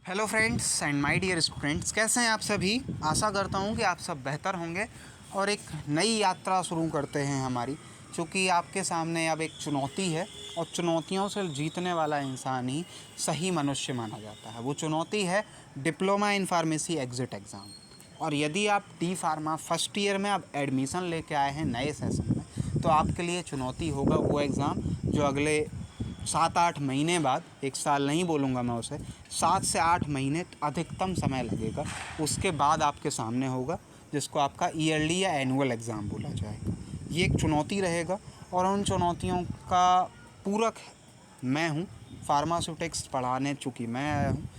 Hello friends and my dear students, कैसे हैं आप सभी। आशा करता हूं कि आप सब बेहतर होंगे और एक नई यात्रा शुरू करते हैं हमारी, क्योंकि आपके सामने अब एक चुनौती है और चुनौतियों से जीतने वाला इंसान ही सही मनुष्य माना जाता है। वो चुनौती है diploma in pharmacy exit exam. और यदि आप डी फार्मा फर्स्ट ईयर में अब एडमिशन लेके आए हैं नए सेशन में, तो आपके लिए चुनौती होगा वो एग्ज़ाम जो अगले 7-8 महीने बाद, एक साल नहीं बोलूँगा मैं उसे, 7 से 8 महीने अधिकतम समय लगेगा, उसके बाद आपके सामने होगा, जिसको आपका ईयरली या एनुअल एग्ज़ाम बोला जाएगा। ये एक चुनौती रहेगा और उन चुनौतियों का पूरक मैं हूँ। फार्मास्यूटिक्स पढ़ाने चूँकि मैं आया हूँ।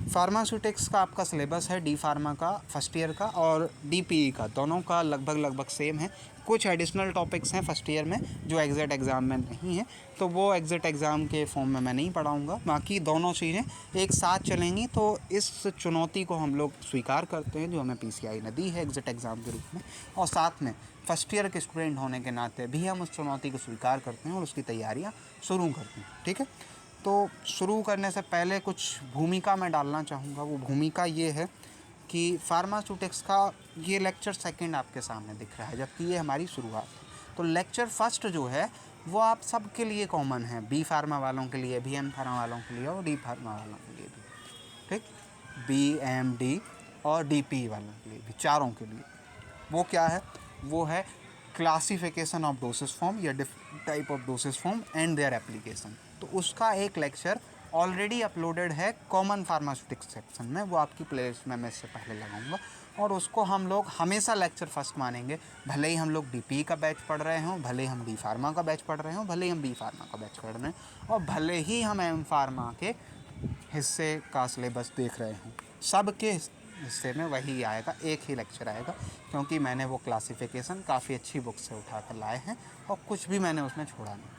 फार्मास्यूटिक्स का आपका सिलेबस है डी फार्मा का फर्स्ट ईयर का और डीपीई का, दोनों का लगभग सेम है। कुछ एडिशनल टॉपिक्स हैं फर्स्ट ईयर में जो एग्ज़िट एग्ज़ाम में नहीं है, तो वो एग्ज़िट एग्ज़ाम के फॉर्म में मैं नहीं पढ़ाऊँगा। बाकी दोनों चीज़ें एक साथ चलेंगी, तो इस चुनौती को हम लोग स्वीकार करते हैं जो हमें पीसीआई ने दी है एग्ज़िट एग्ज़ाम के रूप में, और साथ में फर्स्ट ईयर के स्टूडेंट होने के नाते भी हम उस चुनौती को स्वीकार करते हैं और उसकी तैयारियाँ शुरू करते हैं। ठीक है, तो शुरू करने से पहले कुछ भूमिका मैं डालना चाहूँगा। वो भूमिका ये है कि फार्मास्यूटिक्स का ये लेक्चर सेकंड आपके सामने दिख रहा है, जबकि ये हमारी शुरुआत है। तो लेक्चर फर्स्ट जो है वो आप सब के लिए कॉमन है, बी फार्मा वालों के लिए भी, एम फार्मा वालों के लिए और डी फार्मा वालों के लिए भी। ठीक, बी एम डी और डी पी वालों के लिए भी, चारों के लिए। वो क्या है? वो है क्लासिफिकेशन ऑफ डोसेस फॉर्म या type of doses form and their application. तो उसका एक लेक्चर ऑलरेडी अपलोडेड है कॉमन फार्मास्यूटिक्स सेक्शन में, वो आपकी प्लेलिस्ट में मैं इससे पहले लगाऊंगा, और उसको हम लोग हमेशा लेक्चर फर्स्ट मानेंगे। भले ही हम लोग डीपी का बैच पढ़ रहे हों, भले ही हम डी फार्मा का बैच पढ़ रहे हों, भले ही हम बी फार्मा का बैच पढ़ रहे हों, और भले ही हम एम फार्मा के हिस्से का सिलेबस देख रहे हों, सब के हिस्से में वही आएगा, एक ही लेक्चर आएगा, क्योंकि मैंने वो क्लासिफिकेशन काफ़ी अच्छी बुक से उठा कर लाए हैं और कुछ भी मैंने उसमें छोड़ा नहीं,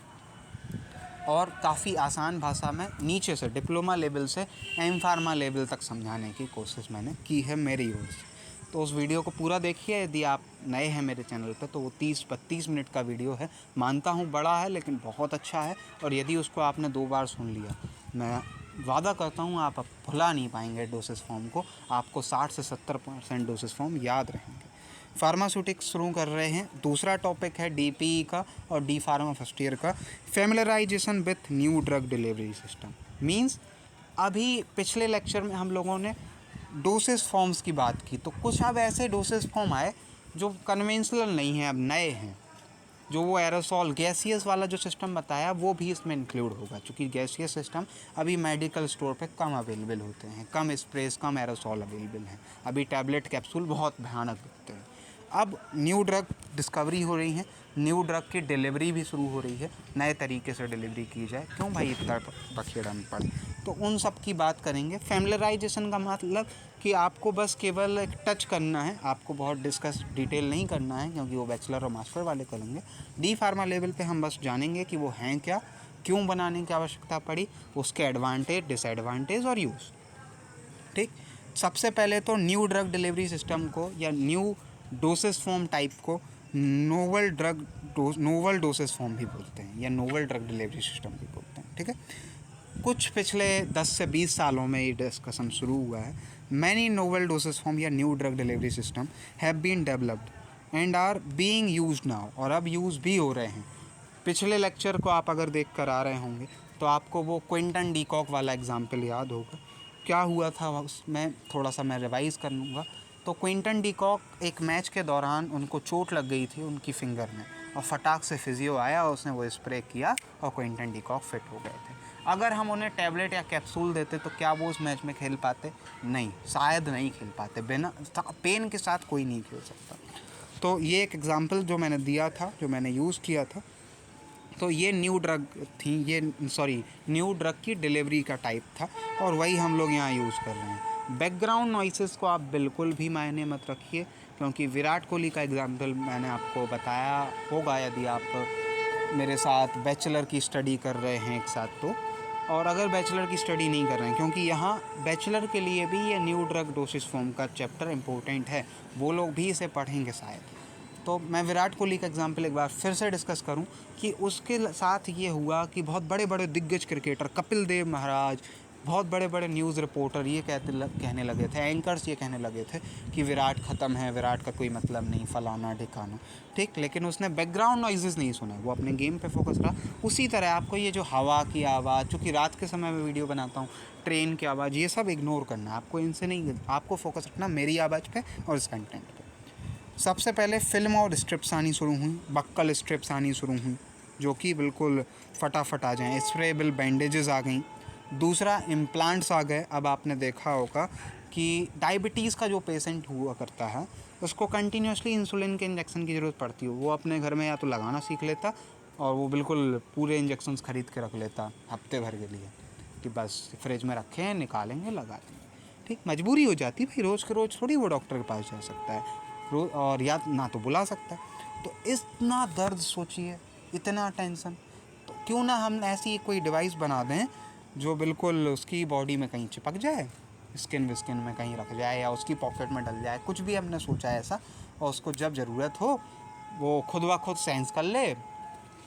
और काफ़ी आसान भाषा में नीचे से डिप्लोमा लेवल से एम फार्मा लेवल तक समझाने की कोशिश मैंने की है मेरी ओर से। तो उस वीडियो को पूरा देखिए। यदि आप नए हैं मेरे चैनल पर, तो वो 30-32 मिनट का वीडियो है। मानता हूँ बड़ा है, लेकिन बहुत अच्छा है, और यदि उसको आपने 2 बार सुन लिया, मैं वादा करता हूँ आप भुला नहीं पाएंगे डोसेस फॉर्म को। आपको 60 से 70% डोसेस फॉर्म याद रहेंगे। फार्मास्यूटिक्स शुरू कर रहे हैं। दूसरा टॉपिक है डीपीई का और डी फार्मा फर्स्ट ईयर का, familiarisation with new drug delivery system. Means अभी पिछले लेक्चर में हम लोगों ने डोसेस फॉर्म्स की बात की, तो कुछ अब ऐसे डोसेस फॉर्म आए जो कन्वेंशनल नहीं हैं, अब नए हैं। जो वो एरोसॉल गैसियस वाला जो सिस्टम बताया वो भी इसमें इंक्लूड होगा, क्योंकि गैसियस सिस्टम अभी मेडिकल स्टोर पे कम अवेलेबल होते हैं, कम स्प्रेस, कम एरोसॉल अवेलेबल हैं। अभी टैबलेट कैप्सूल बहुत भयानक दिखते हैं। अब न्यू ड्रग डिस्कवरी हो रही है, न्यू ड्रग की डिलीवरी भी शुरू हो रही है, नए तरीके से डिलीवरी की जाए, क्यों भाई इतना बखेड़ा में पड़े। तो उन सब की बात करेंगे। फैमिलराइजेशन का मतलब कि आपको बस केवल एक टच करना है, आपको बहुत डिस्कस डिटेल नहीं करना है, क्योंकि वो बैचलर और मास्टर वाले करेंगे। डी फार्मा लेवल पे हम बस जानेंगे कि वो हैं क्या, क्यों बनाने की आवश्यकता पड़ी, उसके एडवांटेज, डिसएडवांटेज और यूज़। ठीक, सबसे पहले तो न्यू ड्रग डिलीवरी सिस्टम को या न्यू डोसेस फॉर्म टाइप को नोवल डोसेस फॉर्म भी बोलते हैं या नोवल ड्रग डिलीवरी सिस्टम भी बोलते हैं। ठीक है, कुछ पिछले 10 से 20 सालों में ये डिस्कशन शुरू हुआ है। मैनी नोवल डोसेस फॉर्म या new drug delivery system have been developed and are being used now, और अब यूज़ भी हो रहे हैं। पिछले लेक्चर को आप अगर देख कर आ रहे होंगे तो आपको वो क्विंटन डीकॉक वाला एग्जाम्पल याद होगा। क्या हुआ था उसमें, थोड़ा सा मैं रिवाइज़ कर लूँगा। तो क्विंटन डीकॉक एक मैच के दौरान उनको चोट लग गई थी उनकी फिंगर में, और फटाक से फिजियो आया और उसने वो स्प्रे किया और क्विंटन डीकॉक फिट हो गए थे। अगर हम उन्हें टैबलेट या कैप्सूल देते तो क्या वो उस मैच में खेल पाते? नहीं, शायद नहीं खेल पाते। बिना पेन के साथ कोई नहीं खेल सकता। तो ये एक एग्ज़ाम्पल जो मैंने दिया था, जो मैंने यूज़ किया था, तो ये न्यू ड्रग थी, ये न्यू ड्रग की डिलीवरी का टाइप था, और वही हम लोग यहाँ यूज़ कर रहे हैं। बैकग्राउंड नॉइसेस को आप बिल्कुल भी मायने मत रखिए, क्योंकि विराट कोहली का एग्जाम्पल मैंने आपको बताया होगा यदि आप मेरे साथ बैचलर की स्टडी कर रहे हैं एक साथ तो। और अगर बैचलर की स्टडी नहीं कर रहे हैं, क्योंकि यहाँ बैचलर के लिए भी ये न्यू ड्रग डोसेस फॉर्म का चैप्टर इम्पोर्टेंट है, वो लोग भी इसे पढ़ेंगे शायद। तो मैं विराट कोहली का एग्जाम्पल एक बार फिर से डिस्कस करूं कि उसके साथ ये हुआ कि बहुत बड़े बड़े दिग्गज क्रिकेटर, कपिल देव महाराज, बहुत बड़े बड़े न्यूज़ रिपोर्टर ये कहने लगे थे, एंकर्स ये कहने लगे थे कि विराट ख़त्म है, विराट का कोई मतलब नहीं, फलाना ढिकाना, ठीक। लेकिन उसने बैकग्राउंड नॉइज़ेस नहीं सुने, वो अपने गेम पे फोकस रहा। उसी तरह आपको ये जो हवा की आवाज़, चूँकि रात के समय में वीडियो बनाता हूँ, ट्रेन की आवाज़, ये सब इग्नोर करना है आपको, इनसे नहीं, आपको फोकस रखना मेरी आवाज़ पे और इस कंटेंट पे। सबसे पहले फ़िल्म और स्ट्रिप्स आनी शुरू हुई, बक्कल स्ट्रिप्स आनी शुरू हुई जो कि बिल्कुल फटाफट आ जाएँ, स्प्रेबल बैंडेजेस आ गई। दूसरा, इम्प्लांट्स आ गए। अब आपने देखा होगा कि डायबिटीज़ का जो पेशेंट हुआ करता है उसको कंटिन्यूसली इंसुलिन के इंजेक्शन की ज़रूरत पड़ती है, वो अपने घर में या तो लगाना सीख लेता और वो बिल्कुल पूरे इंजेक्शंस ख़रीद के रख लेता हफ्ते भर के लिए, कि बस फ्रिज में रखें, निकालेंगे, लगा देंगे, ठीक। मजबूरी हो जाती है भाई, रोज़ के रोज़ थोड़ी वो डॉक्टर के पास जा सकता है रोज़, और या ना तो बुला सकता है। तो इतना दर्द सोचिए, इतना टेंशन, तो क्यों ना हम ऐसी कोई डिवाइस बना दें जो बिल्कुल उसकी बॉडी में कहीं चिपक जाए, स्किन विस्किन में कहीं रख जाए या उसकी पॉकेट में डल जाए, कुछ भी हमने सोचा है ऐसा, और उसको जब ज़रूरत हो वो खुद ब खुद सेंस कर ले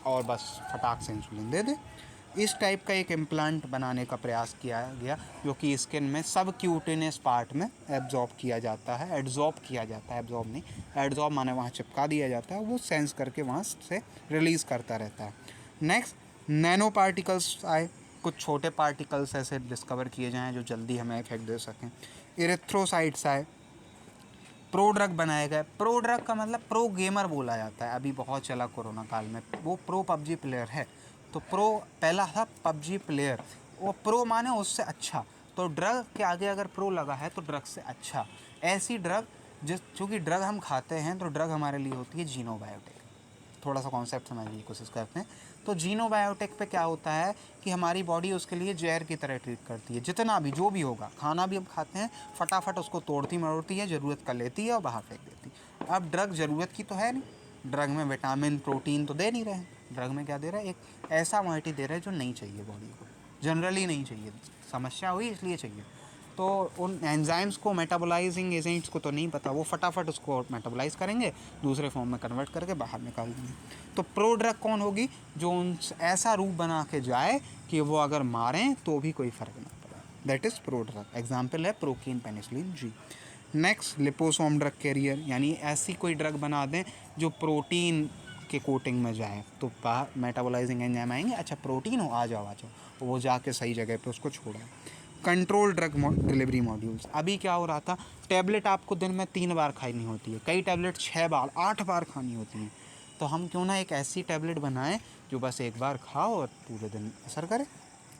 और बस फटाक से इंसुलिन दे दे। इस टाइप का एक इम्प्लांट बनाने का प्रयास किया गया जो कि स्किन में सब क्यूटेनियस पार्ट में एब्जॉर्ब किया जाता है, एड्जॉर्ब किया जाता है, एब्जॉर्ब नहीं, एड्जॉर्ब माने वहाँ चिपका दिया जाता है, वो सेंस करके वहाँ से रिलीज़ करता रहता है। नेक्स्ट, नैनो पार्टिकल्स आए, कुछ छोटे पार्टिकल्स ऐसे डिस्कवर किए जाएँ जो जल्दी हमें इफेक्ट दे सकें। इरेथ्रोसाइट्स आए, प्रो ड्रग बनाए गए। प्रो ड्रग का मतलब प्रो गेमर बोला जाता है, अभी बहुत चला कोरोना काल में, वो प्रो पबजी प्लेयर है। तो प्रो पहला था पबजी प्लेयर, वो प्रो माने उससे अच्छा, तो ड्रग के आगे अगर प्रो लगा है तो ड्रग से अच्छा। ऐसी ड्रग जिस, चूँकि ड्रग हम खाते हैं तो ड्रग हमारे लिए होती है जीनोबायोटिक। थोड़ा सा कॉन्सेप्ट समझने की कोशिश करते हैं। तो जीनोबायोटिक पे क्या होता है कि हमारी बॉडी उसके लिए जहर की तरह ट्रीट करती है, जितना भी जो भी होगा, खाना भी हम खाते हैं, फटाफट उसको तोड़ती मरोड़ती है, ज़रूरत का लेती है और बाहर फेंक देती है। अब ड्रग ज़रूरत की तो है नहीं, ड्रग में विटामिन प्रोटीन तो दे नहीं रहे हैं, ड्रग में क्या दे रहा है, एक ऐसा क्वांटिटी दे रहा है जो नहीं चाहिए बॉडी को, जनरली नहीं चाहिए, समस्या हुई इसलिए चाहिए। तो उन एंजाइम्स को, मेटाबोलाइजिंग एजेंट्स को तो नहीं पता, वो फटाफट उसको मेटाबोलाइज करेंगे, दूसरे फॉर्म में कन्वर्ट करके बाहर निकाल देंगे। तो प्रो ड्रग कौन होगी, जो उन ऐसा रूप बना के जाए कि वो अगर मारें तो भी कोई फ़र्क ना पड़े, that is prodrug. Example है procaine penicillin G. Next, liposome drug carrier, यानी ऐसी कोई ड्रग बना दें जो प्रोटीन के कोटिंग में जाए, तो बाहर मेटाबोलाइजिंग एंजाइम आएंगे, अच्छा प्रोटीन हो, आ जाओ आ जाओ, वो जाके सही जगह पे उसको छोड़ा। कंट्रोल ड्रग डिलीवरी मॉड्यूल्स, अभी क्या हो रहा था, टैबलेट आपको दिन में 3 बार खानी होती है, कई टैबलेट 6 बार 8 बार खानी होती हैं। तो हम क्यों ना एक ऐसी टैबलेट बनाएं जो बस एक बार खाओ और पूरे दिन असर करे।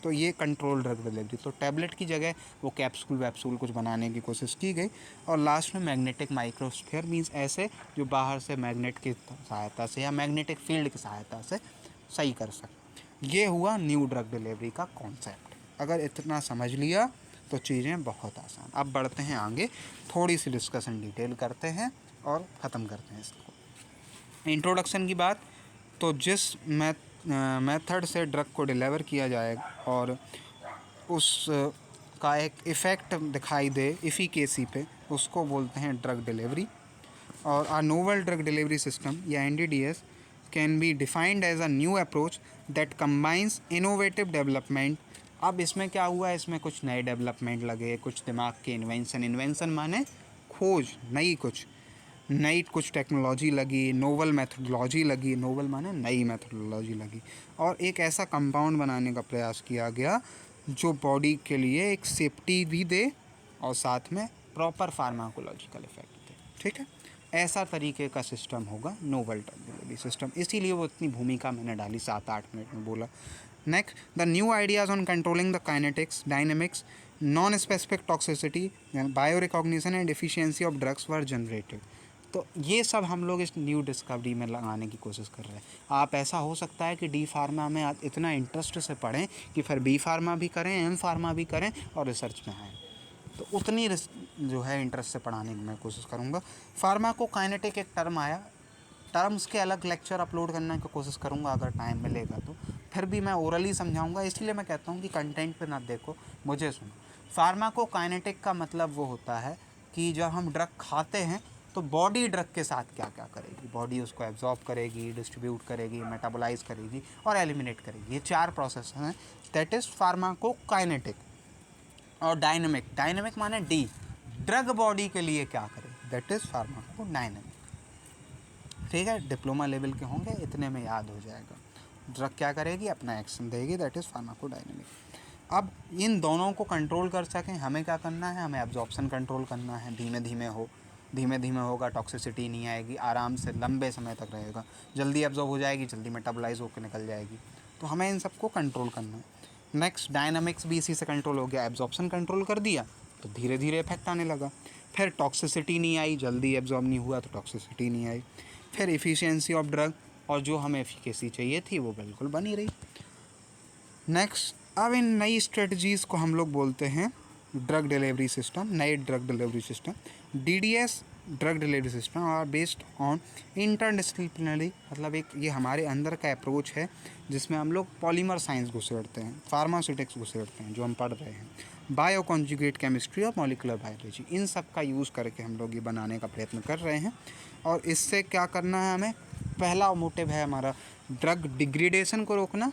तो ये कंट्रोल ड्रग डिलीवरी, तो टैबलेट की जगह वो कैप्सूल वैप्सूल कुछ बनाने की कोशिश की गई। और लास्ट में मैग्नेटिक माइक्रोस्फीयर, मीन्स ऐसे जो बाहर से मैग्नेट की सहायता से या मैग्नेटिक फील्ड की सहायता से सही कर सके। ये हुआ न्यू ड्रग डिलीवरी का कॉन्सेप्ट। अगर इतना समझ लिया तो चीज़ें बहुत आसान। अब बढ़ते हैं आगे, थोड़ी सी डिस्कशन डिटेल करते हैं और ख़त्म करते हैं इसको। इंट्रोडक्शन की बात, तो जिस मेथड से ड्रग को डिलीवर किया जाएगा और उस का एक इफ़ेक्ट दिखाई दे इफ़िकेसी पे, उसको बोलते हैं ड्रग डिलीवरी। और a novel drug delivery system या NDDS can be defined as a new approach that combines innovative development. अब इसमें क्या हुआ, इसमें कुछ नए डेवलपमेंट लगे, कुछ दिमाग के इन्वेंशन माने खोज, नई कुछ टेक्नोलॉजी लगी, नोवल मेथडोलॉजी लगी, नोवल माने नई मेथडोलॉजी लगी, और एक ऐसा कंपाउंड बनाने का प्रयास किया गया जो बॉडी के लिए एक सेफ्टी भी दे और साथ में प्रॉपर फार्माकोलॉजिकल इफेक्ट दे, ठीक है। ऐसा तरीके का सिस्टम होगा नोवल ड्रग डिलीवरी सिस्टम, इसीलिए वो इतनी भूमिका मैंने डाली 7-8 मिनट में बोला। Next, the new ideas on controlling the kinetics, dynamics, non specific toxicity, bio recognition and efficiency of drugs were generated. तो ये सब हम लोग इस न्यू डिस्कवरी में लगाने की कोशिश कर रहे हैं। आप ऐसा हो सकता है कि डी फार्मा में आप इतना इंटरेस्ट से पढ़ें कि फिर बी फार्मा भी करें, एम फार्मा भी करें और रिसर्च में आएँ, तो उतनी जो है इंटरेस्ट से पढ़ाने की मैं कोशिश करूँगा। फार्माकोकाइनेटिक एक टर्म आया, टर्म्स के अलग लेक्चर अपलोड करने की कोशिश करूँगा अगर टाइम मिलेगा तो, फिर भी मैं ओरली समझाऊँगा, इसलिए मैं कहता हूँ कि कंटेंट पे ना देखो, मुझे सुनो। फार्माकोकाइनेटिक का मतलब वो होता है कि जब हम ड्रग खाते हैं तो बॉडी ड्रग के साथ क्या क्या करेगी, बॉडी उसको एब्जॉर्ब करेगी, डिस्ट्रीब्यूट करेगी, मेटाबोलाइज करेगी और एलिमिनेट करेगी। ये 4 प्रोसेस हैं, दैट इज़ फार्माकोकाइनेटिक। और डायनेमिक, डायनेमिक माने डी, ड्रग बॉडी के लिए क्या करे, दैट इज़ फार्माकोडायनेमिक। ठीक है, डिप्लोमा लेवल के होंगे, इतने में याद हो जाएगा। ड्रग क्या करेगी, अपना एक्शन देगी, दैट इज़ फार्माकोडायनेमिक। अब इन दोनों को कंट्रोल कर सकें हमें क्या करना है, हमें एब्जॉर्प्शन कंट्रोल करना है, धीमे धीमे होगा, टॉक्सिसिटी नहीं आएगी, आराम से लंबे समय तक रहेगा, जल्दी एब्जॉर्ब हो जाएगी, जल्दी मेटाबोलाइज होकर निकल जाएगी। तो हमें इन सबको कंट्रोल करना है। नेक्स्ट डायनामिक्स भी इसी से कंट्रोल हो गया, एब्जॉर्प्शन कंट्रोल कर दिया तो धीरे धीरे इफेक्ट आने लगा। फिर टॉक्सिसिटी नहीं आई, जल्दी एब्जॉर्ब नहीं हुआ तो टॉक्सिसिटी नहीं आई। फिर इफ़िशियंसी ऑफ ड्रग, और जो हमें एफिकेसी चाहिए थी वो बिल्कुल बनी रही। नेक्स्ट, अब इन नई स्ट्रेटजीज़ को हम लोग बोलते हैं ड्रग डिलीवरी सिस्टम, नए drug delivery system. DDS drug delivery system are based on interdisciplinary, मतलब एक ये हमारे अंदर का अप्रोच है जिसमें हम लोग पॉलीमर साइंस घुसेड़ते हैं, फार्मास्यूटिक्स घुसेड़ते हैं जो हम पढ़ रहे हैं, बायो कॉन्जुगेट केमिस्ट्री और मॉलिकुलर बायोलॉजी, इन सब का यूज़ करके हम लोग ये बनाने का प्रयत्न कर रहे हैं। और इससे क्या करना है हमें, पहला मोटिव है हमारा ड्रग डिग्रेडेशन को रोकना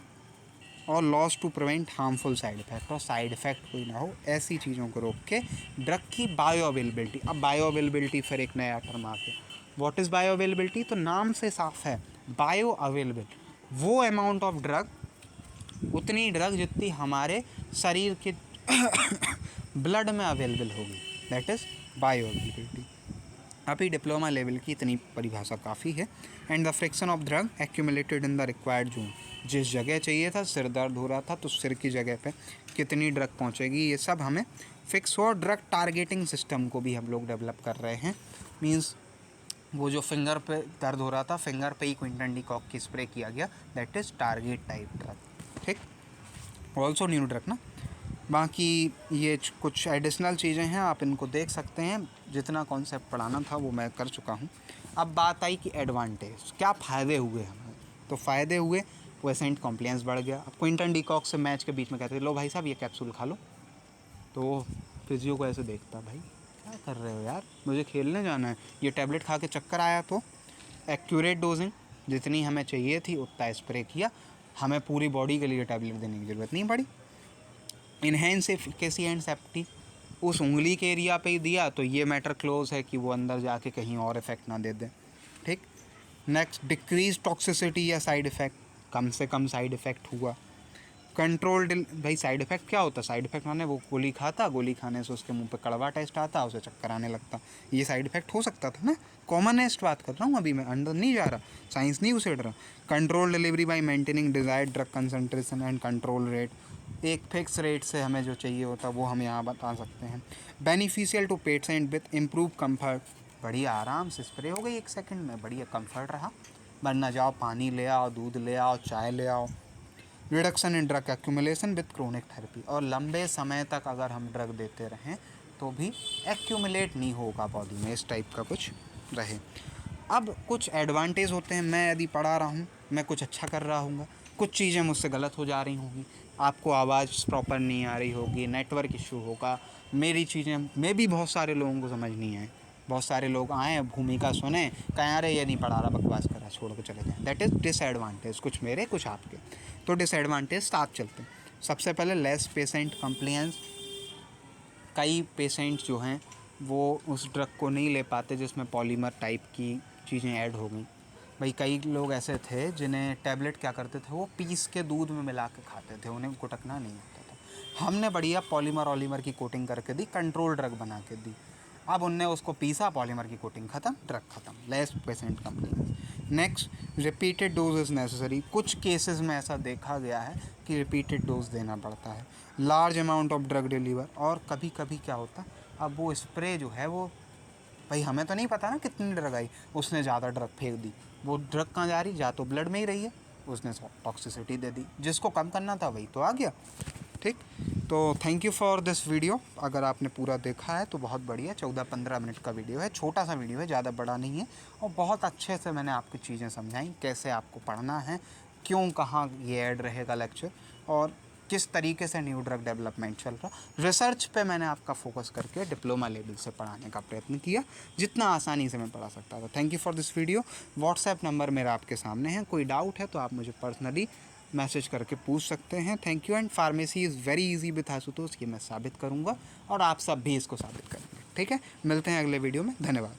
और loss to prevent harmful side effect, और साइड इफ़ेक्ट कोई ना हो ऐसी चीज़ों को रोक के ड्रग की बायो अवेलेबिलिटी। अब बायो अवेलेबिलिटी फिर एक नया टर्म आ गया, व्हाट इज़ बायो अवेलेबिलिटी, तो नाम से साफ है, बायो अवेलेबल वो अमाउंट ऑफ ड्रग, उतनी ड्रग जितनी हमारे शरीर के ब्लड में अवेलेबल होगी, दैट इज़ बायो अवेलेबिलिटी। अभी डिप्लोमा लेवल की इतनी परिभाषा काफ़ी है। And the friction of drug accumulated in the required zone, जिस जगह चाहिए था, सिर दर्द हो रहा था तो सिर की जगह पे कितनी ड्रग पहुंचेगी, ये सब हमें फिक्स हो। ड्रग टारगेटिंग सिस्टम को भी हम लोग डेवलप कर रहे हैं, मींस वो जो फिंगर पे दर्द हो रहा था, फिंगर पे ही क्विंटन डी कॉक की स्प्रे किया गया, that is target type drug. ठीक, ऑल्सो न्यू ड्रग ना। बाकी ये कुछ एडिशनल चीज़ें हैं, आप इनको देख सकते हैं, जितना कॉन्सेप्ट पढ़ाना था वो मैं कर चुका हूँ। अब बात आई कि एडवांटेज, क्या फ़ायदे हुए हमें, तो फ़ायदे हुए, पेशेंट कॉम्प्लेंस बढ़ गया। अब क्विंटन डी कॉक से मैच के बीच में कहते थे, लो भाई साहब ये कैप्सूल खा लो, तो वो फिजियो को ऐसे देखता, भाई क्या कर रहे हो यार, मुझे खेलने जाना है, ये टैबलेट खा के चक्कर आया। तो एक्यूरेट डोजिंग, जितनी हमें चाहिए थी उतना स्प्रे किया, हमें पूरी बॉडी के लिए टैबलेट देने की ज़रूरत नहीं पड़ी। इन्हेंस एफिकेसी एंड सेफ्टी, उस उंगली के एरिया पे ही दिया तो ये मैटर क्लोज है कि वो अंदर जाके कहीं और इफेक्ट ना दे दे। ठीक, नेक्स्ट डिक्रीज टॉक्सिसिटी या साइड इफ़ेक्ट, कम से कम साइड इफ़ेक्ट हुआ। कंट्रोल्ड, भाई साइड इफ़ेक्ट क्या होता है, साइड इफ़ेक्ट माने वो गोली खाता, गोली खाने से उसके मुंह पे कड़वा टेस्ट आता, उसे चक्कर आने लगता, ये साइड इफ़ेक्ट हो सकता था ना। कॉमनेस्ट बात कर रहा हूँ अभी मैं, अंदर नहीं जा रहा, साइंस नहीं उछेड़ रहा। Control delivery bye maintaining desired drug concentration and control rate, एक फिक्स रेट से हमें जो चाहिए होता वो हम यहाँ बता सकते हैं। Beneficial to patient with improve comfort, बढ़िया आराम से स्प्रे हो गई 1 सेकंड में, बढ़िया कम्फर्ट रहा, वरना जाओ पानी ले आओ, दूध ले आओ, चाय ले आओ। Reduction in drug accumulation with chronic therapy, और लंबे समय तक अगर हम ड्रग देते रहें तो भी एक्यूमुलेट नहीं होगा बॉडी में, इस टाइप का कुछ रहे। अब कुछ एडवांटेज होते हैं, मैं यदि पढ़ा रहा हूँ, मैं कुछ अच्छा कर रहा हूँगा, कुछ चीज़ें मुझसे गलत हो जा रही होंगी, आपको आवाज़ प्रॉपर नहीं आ रही होगी, नेटवर्क इशू होगा, मेरी चीज़ें में भी बहुत सारे लोगों को समझ नहीं आए, बहुत सारे लोग आए भूमिका सुने, कहें अरे ये नहीं पढ़ा रहा, बकवास कर रहा, छोड़ के चले जाएँ, दैट इज़ डिसएडवांटेज, कुछ मेरे कुछ आपके। तो डिसएडवांटेज साथ चलते हैं। सबसे पहले लेस पेशेंट कंप्लेंस, कई पेशेंट जो हैं वो उस ड्रग को नहीं ले पाते जिसमें पॉलीमर टाइप की चीज़ें ऐड हो गई। भाई कई लोग ऐसे थे जिन्हें टैबलेट क्या करते थे, वो पीस के दूध में मिला के खाते थे, उन्हें गुटकना नहीं आता था। हमने बढ़िया पॉलीमर ऑलीमर की कोटिंग करके दी, कंट्रोल ड्रग बना के दी। अब उनने उसको पीसा, पॉलीमर की कोटिंग ख़त्म, ड्रग ख़त्म, less patient compliance. Next, repeated dose is necessary, कुछ केसेस में ऐसा देखा गया है कि रिपीटेड डोज देना पड़ता है। Large amount of drug deliver, और कभी कभी क्या होता है, अब वो स्प्रे जो है वो, भाई हमें तो नहीं पता ना कितनी ड्रग आई, उसने ज़्यादा ड्रग फेंक दी, वो ड्रग कहाँ जा रही, जा तो ब्लड में ही रही है, उसने टॉक्सिसिटी दे दी, जिसको कम करना था वही तो आ गया। ठीक, तो thank you for this video, अगर आपने पूरा देखा है तो बहुत बढ़िया, 14-15 मिनट का वीडियो है, छोटा सा वीडियो है, ज़्यादा बड़ा नहीं है, और बहुत अच्छे से मैंने आपकी चीज़ें समझाई, कैसे आपको पढ़ना है, क्यों कहाँ ये ऐड रहेगा लेक्चर, और किस तरीके से न्यू ड्रग डेवलपमेंट चल रहा। रिसर्च पे मैंने आपका फोकस करके डिप्लोमा लेवल से पढ़ाने का प्रयत्न किया, जितना आसानी से मैं पढ़ा सकता था। Thank you for this video. WhatsApp number मेरा आपके सामने है, कोई डाउट है तो आप मुझे पर्सनली मैसेज करके पूछ सकते हैं। Thank you. And pharmacy is very easy with Ashutosh, ये मैं साबित करूँगा और आप सब भी इसको साबित करेंगे। ठीक है, मिलते हैं अगले वीडियो में। धन्यवाद।